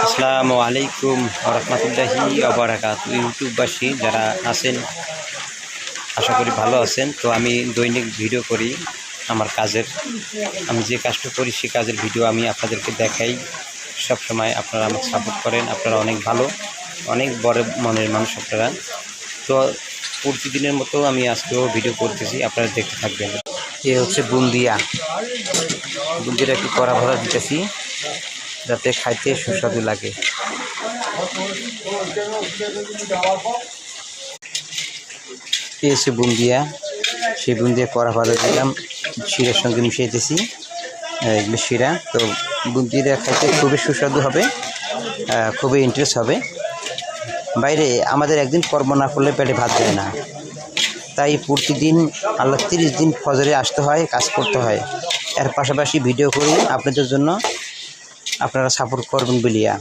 আসসালামু আলাইকুম রহমতুল্লাহি ওবারাকাতু। ইউটিউববাসী যারা আছেন আশা করি ভালো আছেন। তো আমি দৈনিক ভিডিও করি আমার কাজের, আমি যে কাজটা করি সেই কাজের ভিডিও আমি আপনাদেরকে দেখাই সব সময়। আপনারা আমাকে সাপোর্ট করেন, আপনারা অনেক ভালো, অনেক বড় মনের মানুষ আপনারা। তো প্রতিদিনের মতো আমি আজকেও ভিডিও করতেছি, আপনারা দেখতে থাকবেন। এ হচ্ছে বুন্দিয়া, বুন্দিটা একটু কড়া ভরা দিতেছি যাতে খাইতে সুস্বাদু লাগে। এ হচ্ছে বুন্দিয়া, সেই বুন্দিয়া কড়া ভরা দিলাম, শিরার সঙ্গে মিশাইতেছি এগুলো শিরা। তো বুন্দিয়া খাইতে খুবই সুস্বাদু হবে, খুবই ইন্টারেস্ট হবে। বাইরে আমাদের একদিন কর্ম না করলে পেটে ভাত দেয় না, তাই প্রতিদিন আল্লাহ 30 দিন ফজরে আসতে হয়, কাজ করতে হয়। এর পাশাপাশি ভিডিও করি আপনাদের জন্য, আপনারা সাপোর্ট করবেন বলিয়া।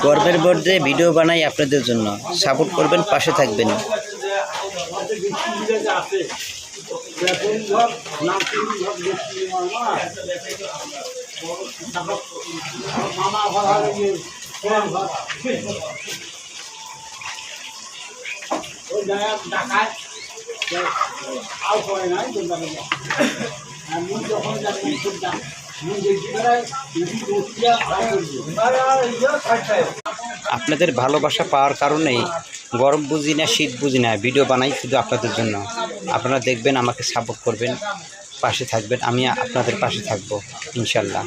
গর্বের বোর্ডে ভিডিও বানাই আপনাদের জন্য, সাপোর্ট করবেন, পাশে থাকবেন। আপনাদের ভালোবাসা পাওয়ার কারণেই গরম বুঝি না, শীত বুঝি না, ভিডিও বানাই শুধু আপনাদের জন্য। আপনারা দেখবেন, আমাকে সাপোর্ট করবেন, পাশে থাকবেন, আমি আপনাদের পাশে থাকবো ইনশাল্লাহ।